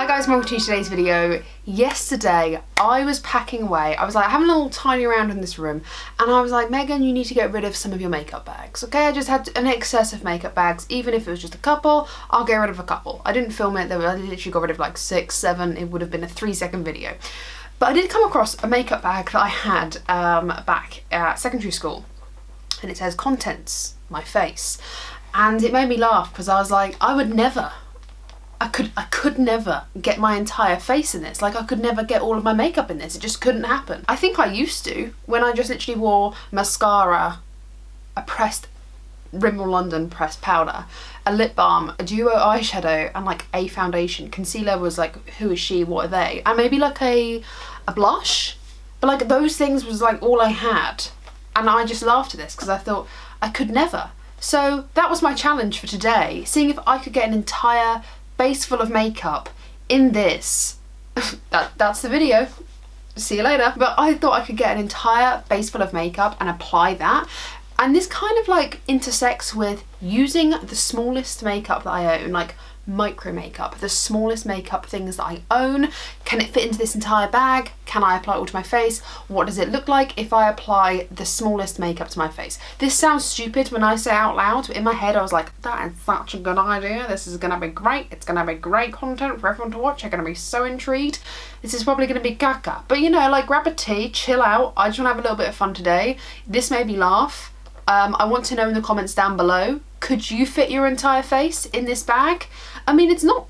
guys, welcome to today's video. Yesterday I was packing away. I was like having a little tiny around in this room and I was like, Megan, you need to get rid of some of your makeup bags. Okay, I just had an excess of makeup bags. Even if it was just a couple, I'll get rid of a couple. I didn't film it, I literally got rid of like 6, 7. It would have been a 3-second video. But I did come across a makeup bag that I had back at secondary school, and it says contents, my face. And it made me laugh because I was like, I could never get my entire face in this. Like, I could never get all of my makeup in this. It just couldn't happen. I think I used to, when I just literally wore mascara, a pressed Rimmel London pressed powder, a lip balm, a duo eyeshadow, and like a foundation. Concealer was like, who is she, what are they? And maybe like a blush. But like those things was like all I had. And I just laughed at this because I thought I could never. So that was my challenge for today, seeing if I could get an entire base full of makeup in this. That's the video. See you later. But I thought I could get an entire base full of makeup and apply that. And this kind of like intersects with using the smallest makeup that I own, like micro makeup, the smallest makeup things that I own. Can it fit into this entire bag? Can I apply it all to my face? What does it look like if I apply the smallest makeup to my face? This sounds stupid when I say it out loud, but in my head I was like, that is such a good idea. This is gonna be great. It's gonna be great content for everyone to watch. They're gonna be so intrigued. This is probably gonna be caca. But you know, like grab a tea, chill out. I just wanna have a little bit of fun today. This made me laugh. I want to know in the comments down below, could you fit your entire face in this bag? I mean, it's not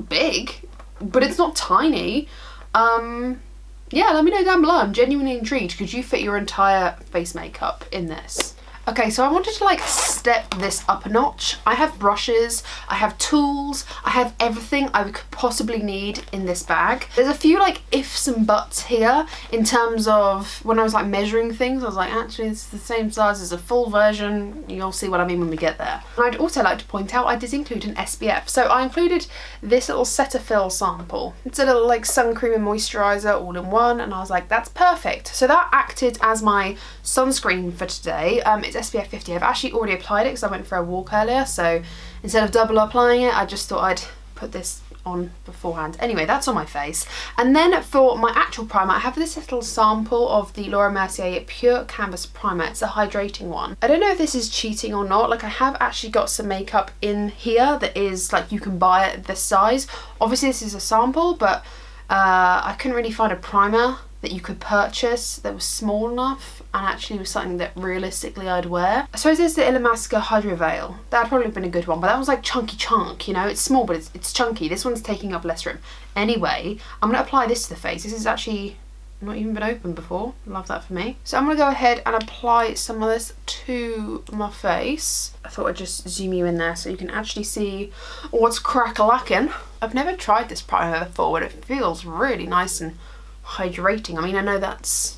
big, but it's not tiny. Yeah, let me know down below. I'm genuinely intrigued. Could you fit your entire face makeup in this? Okay, so I wanted to like step this up a notch. I have brushes, I have tools, I have everything I could possibly need in this bag. There's a few like ifs and buts here in terms of when I was like measuring things. I was like, actually it's the same size as a full version. You'll see what I mean when we get there. And I'd also like to point out I did include an SPF. So I included this little Cetaphil sample. It's a little like sun cream and moisturizer all in one, and I was like, that's perfect. So that acted as my sunscreen for today. It's SPF 50. I've actually already applied it because I went for a walk earlier, so instead of double applying it, I just thought I'd put this on beforehand. Anyway, that's on my face. And then for my actual primer, I have this little sample of the Laura Mercier Pure Canvas Primer. It's a hydrating one. I don't know if this is cheating or not. Like, I have actually got some makeup in here that is like, you can buy it this size. Obviously this is a sample, but I couldn't really find a primer that you could purchase that was small enough and actually was something that realistically I'd wear. I suppose there's the Illamasqua Hydro Veil. That'd probably have been a good one, but that was like chunky chunk, you know? It's small, but it's chunky. This one's taking up less room. Anyway, I'm gonna apply this to the face. This is actually not even been opened before. Love that for me. So I'm gonna go ahead and apply some of this to my face. I thought I'd just zoom you in there so you can actually see what's crack-a-lackin'. I've never tried this primer before, but it feels really nice and hydrating. I mean, I know that's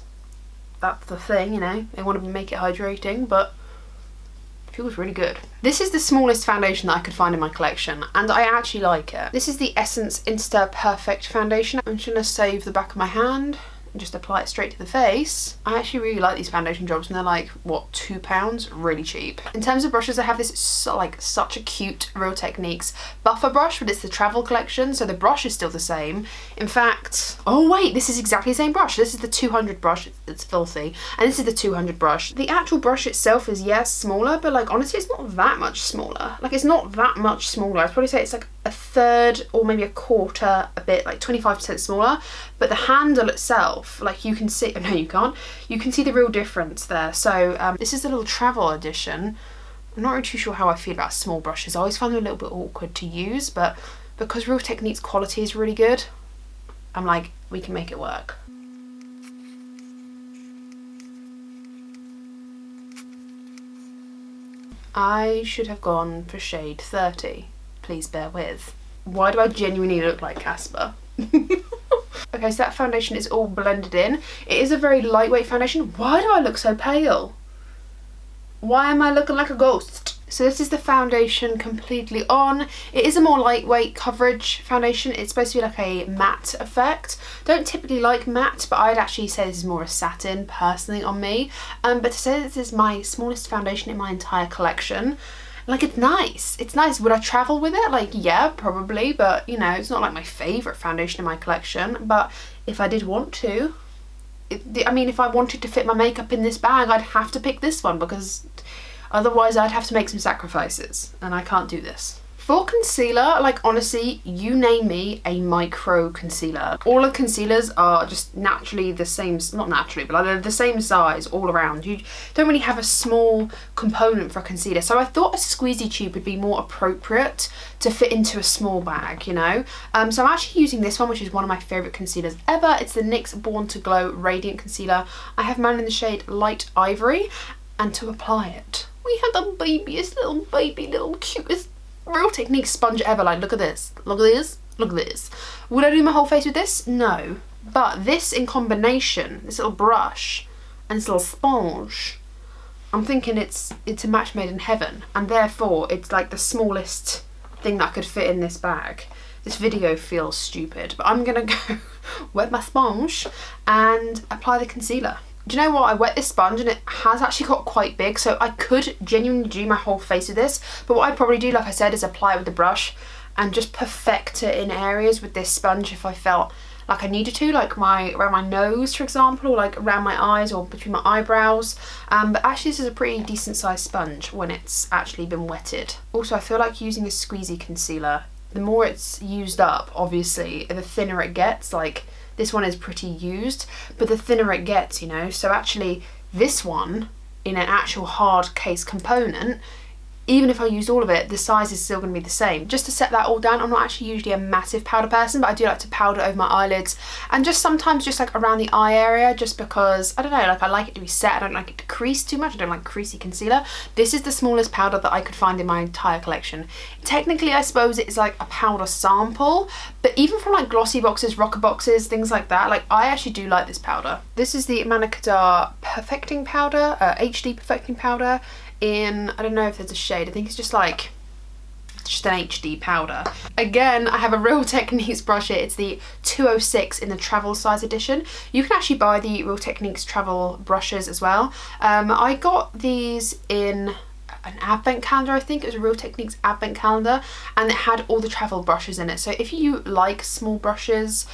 the thing, you know, they want to make it hydrating, but it feels really good. This is the smallest foundation that I could find in my collection, and I actually like it. This is the Essence Insta Perfect Foundation. I'm just gonna save the back of my hand and just apply it straight to the face. I actually really like these foundation jobs, and they're like, what, £2? Really cheap. In terms of brushes, I have this such a cute Real Techniques buffer brush, but it's the travel collection, so the brush is still the same. In fact, oh wait, this is exactly the same brush. This is the 200 brush, it's filthy, and this is the 200 brush. The actual brush itself is, yes, smaller, but like honestly, it's not that much smaller. Like, it's not that much smaller. I'd probably say it's like a third or maybe a quarter, a bit, like 25% smaller, but the handle itself, like you can see, no you can't, you can see the real difference there. So this is the little travel edition. I'm not really too sure how I feel about small brushes. I always find them a little bit awkward to use, but because Real Techniques quality is really good, I'm like, we can make it work. I should have gone for shade 30. Please bear with. Why do I genuinely look like Casper? Okay, so that foundation is all blended in. It is a very lightweight foundation. Why do I look so pale? Why am I looking like a ghost? So this is the foundation completely on. It is a more lightweight coverage foundation. It's supposed to be like a matte effect. Don't typically like matte, but I'd actually say this is more a satin personally on me. But to say this is my smallest foundation in my entire collection, Like, it's nice. It's nice. Would I travel with it? Like, yeah, probably, but you know, it's not like my favourite foundation in my collection. But if I did want to, I mean, if I wanted to fit my makeup in this bag, I'd have to pick this one, because otherwise I'd have to make some sacrifices, and I can't do this. For concealer, like, honestly, you name me a micro concealer. All the concealers are just naturally the same, not naturally, but they're the same size all around. You don't really have a small component for a concealer. So I thought a squeezy tube would be more appropriate to fit into a small bag, you know? So I'm actually using this one, which is one of my favourite concealers ever. It's the NYX Born to Glow Radiant Concealer. I have mine in the shade Light Ivory. And to apply it, we have the babyest little cutest Real Techniques sponge ever. Like, look at this, look at this, look at this. Would I do my whole face with this? No. But this in combination, this little brush and this little sponge, I'm thinking it's a match made in heaven, and therefore it's like the smallest thing that could fit in this bag. This video feels stupid, but I'm gonna go wet my sponge and apply the concealer. Do you know what? I wet this sponge and it has actually got quite big, so I could genuinely do my whole face with this, but what I'd probably do, like I said, is apply it with the brush and just perfect it in areas with this sponge if I felt like I needed to, like around my nose, for example, or like around my eyes or between my eyebrows. But actually this is a pretty decent sized sponge when it's actually been wetted. Also, I feel like using a squeezy concealer, the more it's used up, obviously, the thinner it gets. Like, this one is pretty used, but the thinner it gets, you know. So actually this one, in an actual hard case component, even if I used all of it, the size is still going to be the same. Just to set that all down, I'm not actually usually a massive powder person, but I do like to powder over my eyelids and just sometimes just like around the eye area, just because, I don't know, like I like it to be set. I don't like it to crease too much. I don't like creasy concealer. This is the smallest powder that I could find in my entire collection. Technically, I suppose it is like a powder sample, but even from like glossy boxes, rocker boxes, things like that, like I actually do like this powder. This is the Manna Kaddar Perfecting Powder, HD Perfecting Powder. In, I don't know if there's a shade, I think it's just an HD powder. Again, I have a Real Techniques brush here. It's the 206 in the travel size edition. You can actually buy the Real Techniques travel brushes as well. I got these in an advent calendar, I think. It was a Real Techniques advent calendar, and it had all the travel brushes in it. So if you like small brushes,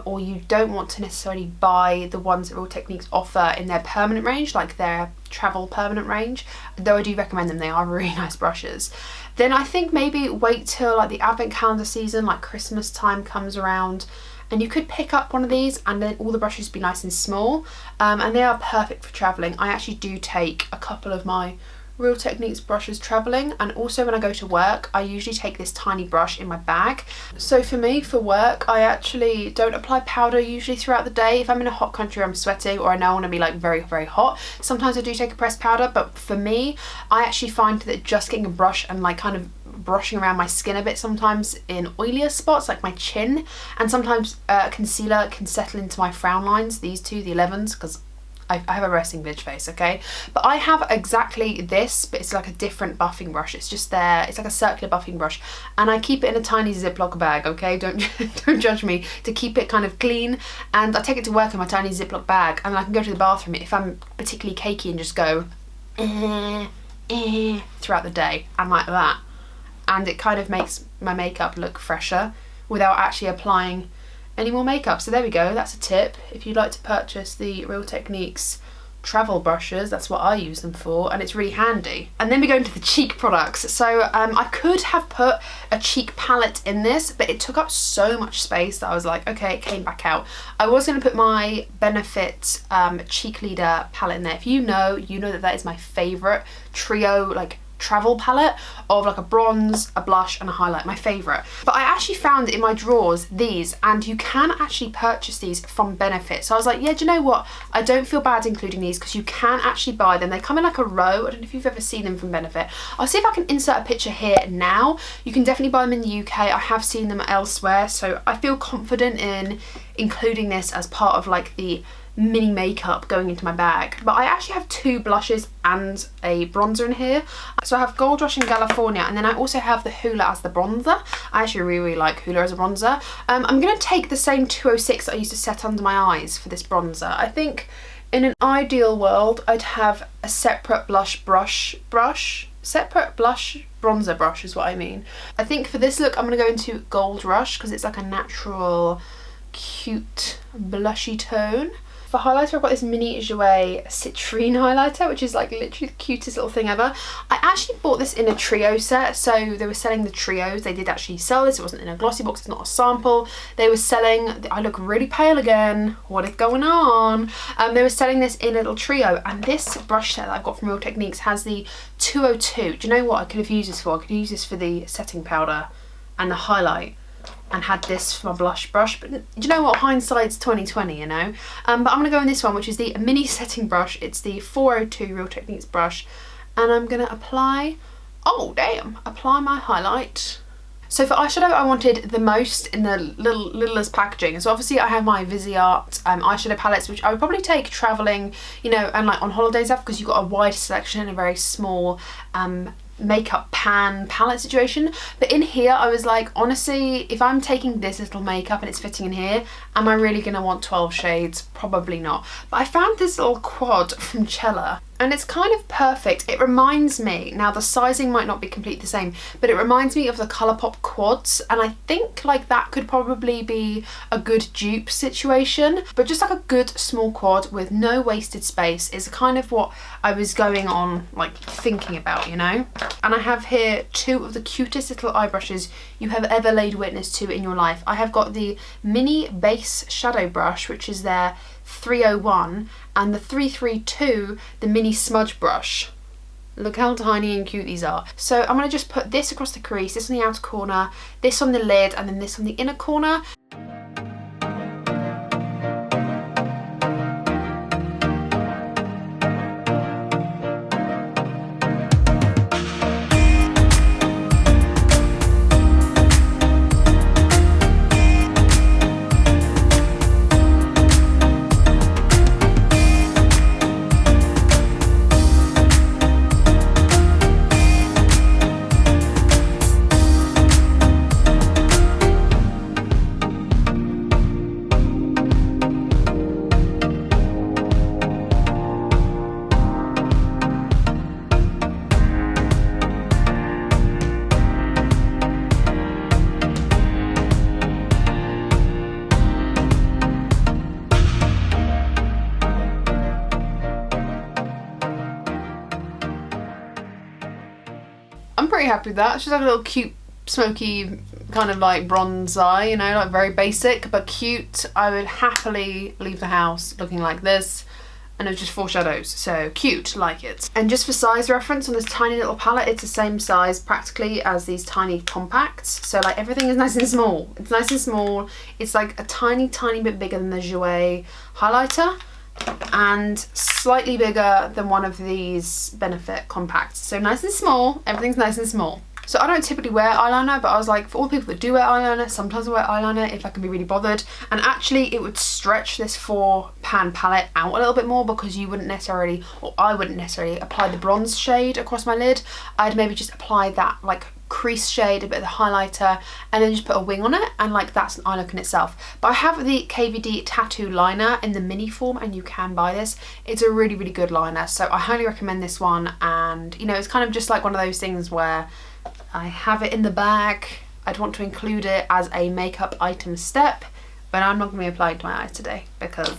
or you don't want to necessarily buy the ones that Real Techniques offer in their permanent range, like their travel permanent range, though I do recommend them, they are really nice brushes, then I think maybe wait till like the advent calendar season, like Christmas time comes around, and you could pick up one of these, and then all the brushes be nice and small, and they are perfect for traveling. I actually do take a couple of my Real Techniques brushes traveling, and also when I go to work I usually take this tiny brush in my bag. So for me, for work, I actually don't apply powder usually throughout the day. If I'm in a hot country, I'm sweating, or I know I want to be like very, very hot, sometimes I do take a pressed powder, but for me, I actually find that just getting a brush and like kind of brushing around my skin a bit sometimes in oilier spots like my chin, and sometimes concealer can settle into my frown lines, these two, the 11s, because I have a resting bitch face, okay? But I have exactly this, but it's like a different buffing brush. It's just there, it's like a circular buffing brush, and I keep it in a tiny Ziploc bag, okay? Don't judge me, to keep it kind of clean, and I take it to work in my tiny Ziploc bag, and I can go to the bathroom if I'm particularly cakey and just go throughout the day, and like that. And it kind of makes my makeup look fresher without actually applying any more makeup. So there we go, that's a tip. If you'd like to purchase the Real Techniques travel brushes, that's what I use them for, and it's really handy. And then we go into the cheek products. So I could have put a cheek palette in this, but it took up so much space that I was like, okay, it came back out. I was going to put my Benefit Cheek Leader palette in there. If you know that that is my favourite trio, like travel palette of like a bronze, a blush and a highlight, my favourite. But I actually found in my drawers these, and you can actually purchase these from Benefit. So I was like, yeah, do you know what? I don't feel bad including these because you can actually buy them. They come in like a row. I don't know if you've ever seen them from Benefit. I'll see if I can insert a picture here now. You can definitely buy them in the UK. I have seen them elsewhere, so I feel confident in including this as part of like the mini makeup going into my bag. But I actually have two blushes and a bronzer in here. So I have Gold Rush and California, and then I also have the Hoola as the bronzer. I actually really like Hoola as a bronzer. I'm going to take the same 206 that I used to set under my eyes for this bronzer. I think in an ideal world I'd have a separate blush brush, separate bronzer brush is what I mean. I think for this look I'm going to go into Gold Rush because it's like a natural cute blushy tone. For highlighter I've got this mini Jouer citrine highlighter, which is like literally the cutest little thing ever. I actually bought this in a trio set, so they were selling the trios. They did actually sell this, it wasn't in a glossy box, it's not a sample. They were selling, I look really pale again, what is going on? They were selling this in a little trio, and this brush set that I've got from Real Techniques has the 202. Do you know what I could have used this for? I could use this for the setting powder and the highlight, and had this for my blush brush, but do you know what, hindsight's 2020, you know. But I'm gonna go in this one, which is the mini setting brush. It's the 402 Real Techniques brush, and I'm gonna apply my highlight. So for eyeshadow I wanted the most in the littlest packaging, so obviously I have my Viseart eyeshadow palettes, which I would probably take travelling, you know, and like on holidays off, because you've got a wide selection in a very small makeup pan palette situation. But in here I was like, honestly, if I'm taking this little makeup and it's fitting in here, am I really gonna want 12 shades? Probably not. But I found this little quad from Checlla, and it's kind of perfect. It reminds me, now the sizing might not be completely the same, but it reminds me of the Colourpop quads, and I think like that could probably be a good dupe situation. But just like a good small quad with no wasted space is kind of what I was going on, like thinking about, you know. And I have here two of the cutest little eye brushes you have ever laid witness to in your life. I have got the mini base shadow brush, which is their 301, and the 332, the mini smudge brush. Look how tiny and cute these are. So I'm going to just put this across the crease, this on the outer corner, this on the lid, and then this on the inner corner. I'm pretty happy with that. It's just like a little cute, smoky, kind of like bronze eye, you know, like very basic, but cute. I would happily leave the house looking like this, and it's just 4 shadows, so cute, like it. And just for size reference, on this tiny little palette, it's the same size practically as these tiny compacts. So like everything is nice and small. It's nice and small. It's like a tiny bit bigger than the Jouer highlighter, and slightly bigger than one of these Benefit compacts. So nice and small, everything's nice and small. So I don't typically wear eyeliner, but I was like, for all the people that do wear eyeliner, sometimes I wear eyeliner if I can be really bothered. And actually it would stretch this 4-pan palette out a little bit more, because you wouldn't necessarily, or I wouldn't necessarily apply the bronze shade across my lid. I'd maybe just apply that like crease shade, a bit of the highlighter, and then just put a wing on it, and like that's an eye look in itself. But I have the KVD tattoo liner in the mini form, and you can buy this. It's a really good liner, so I highly recommend this one. And you know, it's kind of just like one of those things where I have it in the bag. I'd want to include it as a makeup item step, but I'm not going to be applying to my eyes today because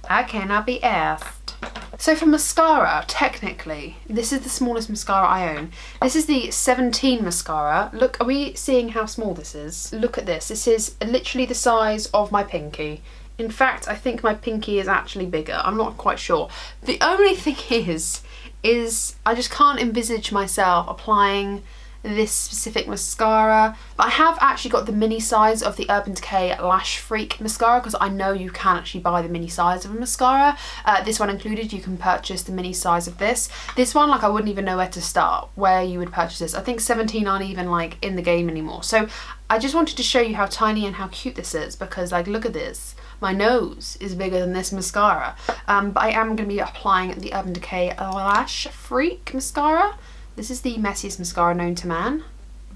I cannot be asked. So for mascara, technically, this is the smallest mascara I own. This is the 17 mascara. Look, are we seeing how small this is? Look at this. This is literally the size of my pinky. In fact, I think my pinky is actually bigger. I'm not quite sure. The only thing is I just can't envisage myself applying this specific mascara. But I have actually got the mini size of the Urban Decay Lash Freak mascara, because I know you can actually buy the mini size of a mascara. This one included, you can purchase the mini size of this. This one, like, I wouldn't even know where to start, where you would purchase this. I think 17 aren't even like in the game anymore. So I just wanted to show you how tiny and how cute this is, because like, look at this. My nose is bigger than this mascara. But I am going to be applying the Urban Decay Lash Freak mascara. This is the messiest mascara known to man,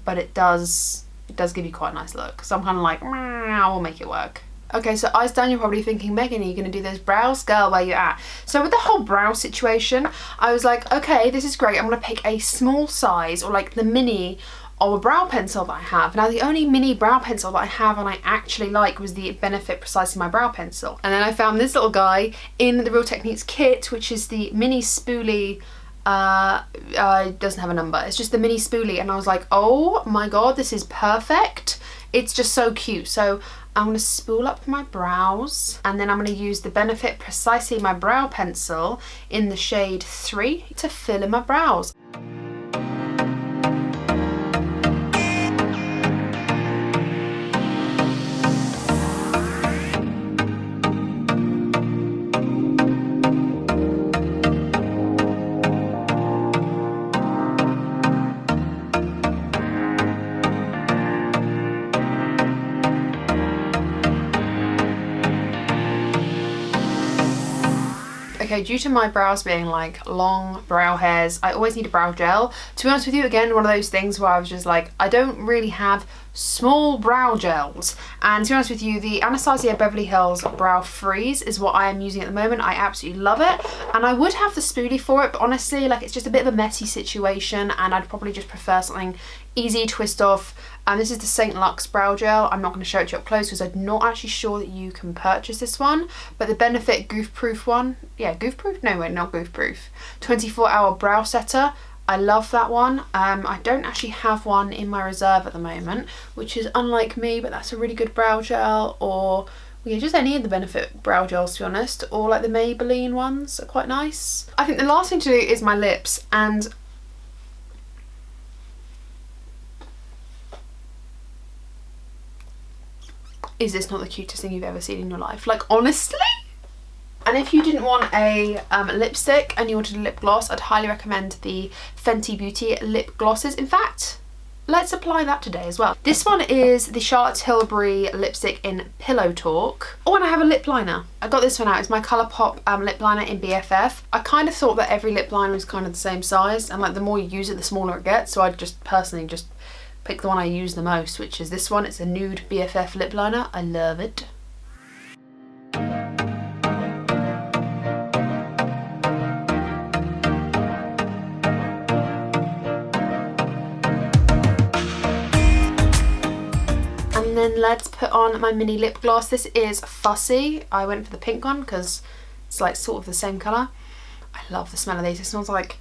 but it does give you quite a nice look. So I'm kind of like, I'll make it work. Okay, so eyes down, you're probably thinking, Megan, are you going to do those brows? Girl, where you at? So with the whole brow situation, I was like, okay, this is great. I'm going to pick a small size, or like the mini of a brow pencil that I have. Now, the only mini brow pencil that I have and I actually like was the Benefit Precisely My Brow Pencil. And then I found this little guy in the Real Techniques kit, which is the mini spoolie. It doesn't have a number. It's just the mini spoolie. And I was like, oh my God, this is perfect. It's just so cute. So I'm going to spool up my brows, and then I'm going to use the Benefit Precisely My Brow Pencil in the shade 3 to fill in my brows. Okay, due to my brows being like long brow hairs, I always need a brow gel. To be honest with you, again, one of those things where I was just like, I don't really have small brow gels. And to be honest with you, the Anastasia Beverly Hills Brow Freeze is what I am using at the moment. I absolutely love it. And I would have the spoolie for it, but honestly, like, it's just a bit of a messy situation, and I'd probably just prefer something easy, twist off. And this is the St. Luxe Brow Gel. I'm not going to show it to you up close because I'm not actually sure that you can purchase this one. But the Benefit Goof Proof one, yeah, Goof Proof? No, wait, not Goof Proof. 24-hour Brow Setter. I love that one. I don't actually have one in my reserve at the moment, which is unlike me, but that's a really good brow gel. Or yeah, just any of the Benefit brow gels, to be honest, or like the Maybelline ones are quite nice. I think the last thing to do is my lips, and is this not the cutest thing you've ever seen in your life? Like, honestly? And if you didn't want a lipstick and you wanted a lip gloss, I'd highly recommend the Fenty Beauty lip glosses. In fact, let's apply that today as well. This one is the Charlotte Tilbury lipstick in Pillow Talk. Oh, and I have a lip liner. I got this one out. It's my Colourpop lip liner in BFF. I kind of thought that every lip liner was kind of the same size, and like the more you use it, the smaller it gets. So I just personally just pick the one I use the most, which is this one. It's a nude BFF lip liner. I love it. And then let's put on my mini lip gloss. This is Fussy. I went for the pink one because it's like sort of the same colour. I love the smell of these. It smells like,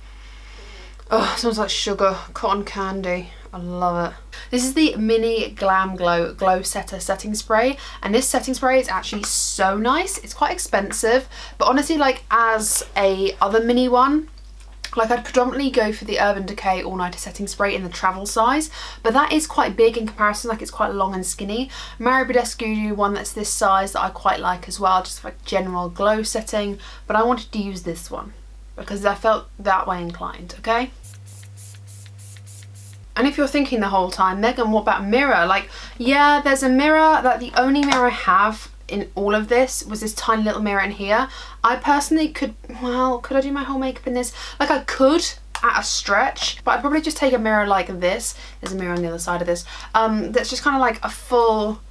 oh, it smells like sugar, cotton candy. I love it. This is the Mini Glam Glow Glow Setter setting spray, and this setting spray is actually so nice. It's quite expensive, but honestly, like, as a other mini one, like, I'd predominantly go for the Urban Decay All Nighter setting spray in the travel size, but that is quite big in comparison. Like, it's quite long and skinny. Mario Badescu do one that's this size that I quite like as well, just like general glow setting, but I wanted to use this one because I felt that way inclined. Okay. And if you're thinking the whole time, Megan, what about mirror? Like, yeah, there's a mirror. That the only mirror I have in all of this was this tiny little mirror in here. I personally could, well, could I do my whole makeup in this? Like, I could at a stretch, but I'd probably just take a mirror like this. There's a mirror on the other side of this. That's just kind of like a full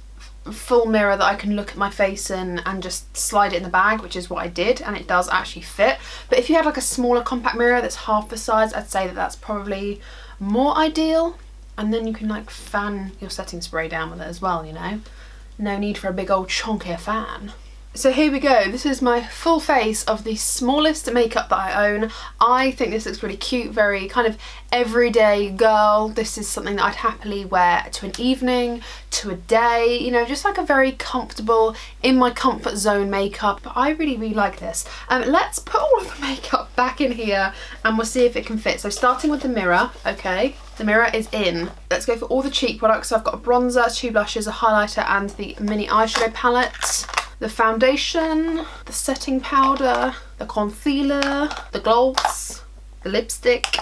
mirror that I can look at my face in and just slide it in the bag, which is what I did, and it does actually fit. But if you had like a smaller compact mirror that's half the size, I'd say that that's probably more ideal, and then you can like fan your setting spray down with it as well, you know. No need for a big old chunky fan. So here we go. This is my full face of the smallest makeup that I own. I think this looks really cute, very kind of everyday girl. This is something that I'd happily wear to an evening, to a day, you know, just like a very comfortable, in my comfort zone makeup. I really, really like this. Let's put all of the makeup back in here and we'll see if it can fit. So starting with the mirror, okay. The mirror is in. Let's go for all the cheek products. So I've got a bronzer, 2 blushes, a highlighter, and the mini eyeshadow palette. The foundation, the setting powder, the concealer, the gloss, the lipstick,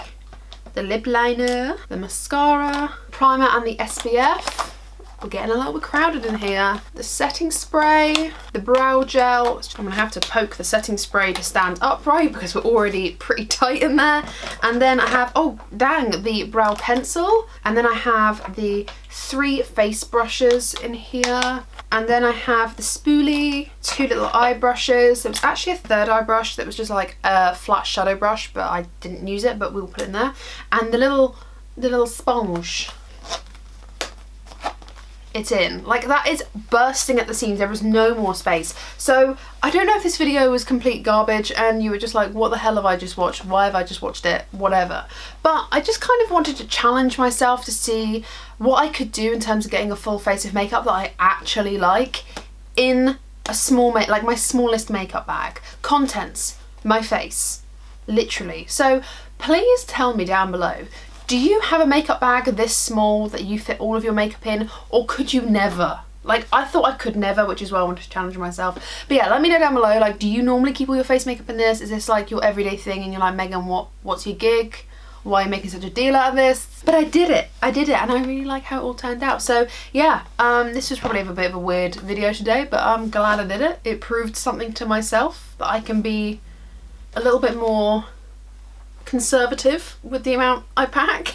the lip liner, the mascara, primer, and the SPF. We're getting a little bit crowded in here. The setting spray, the brow gel. I'm gonna have to poke the setting spray to stand upright because we're already pretty tight in there. And then I have, oh dang, the brow pencil. And then I have the 3 face brushes in here. And then I have the spoolie, 2 little eye brushes. There was actually a third eye brush that was just like a flat shadow brush, but I didn't use it, but we'll put it in there. And the little sponge. It's in. Like, that is bursting at the seams. There was no more space. So I don't know if this video was complete garbage and you were just like, what the hell have I just watched? Why have I just watched it? Whatever. But I just kind of wanted to challenge myself to see what I could do in terms of getting a full face of makeup that I actually like in a small, like my smallest makeup bag. Contents, my face, literally. So please tell me down below, do you have a makeup bag this small that you fit all of your makeup in, or could you never? Like, I thought I could never, which is why I wanted to challenge myself. But yeah, let me know down below, like, do you normally keep all your face makeup in this? Is this like your everyday thing and you're like, Megan, what's your gig? Why are you making such a deal out of this? But I did it, and I really like how it all turned out. So yeah, this was probably a bit of a weird video today, but I'm glad I did it. It proved something to myself, that I can be a little bit more conservative with the amount I pack.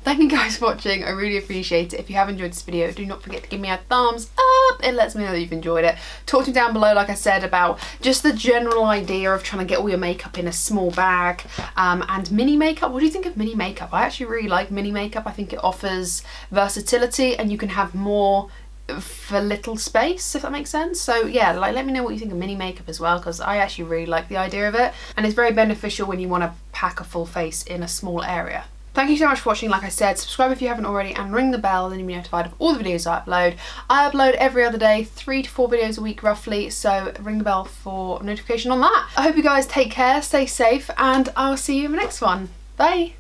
Thank you guys for watching. I really appreciate it. If you have enjoyed this video, do not forget to give me a thumbs up. It lets me know that you've enjoyed it. Talk to me down below, like I said, about just the general idea of trying to get all your makeup in a small bag, and mini makeup. What do you think of mini makeup? I actually really like mini makeup. I think it offers versatility and you can have more for little space, if that makes sense. So yeah, like, let me know what you think of mini makeup as well, because I actually really like the idea of it, and it's very beneficial when you want to pack a full face in a small area. Thank you so much for watching. Like I said, subscribe if you haven't already and ring the bell, then you'll be notified of all the videos I upload. I upload every other day, 3 to 4 videos a week roughly, so ring the bell for notification on that. I hope you guys take care, stay safe, and I'll see you in the next one. Bye!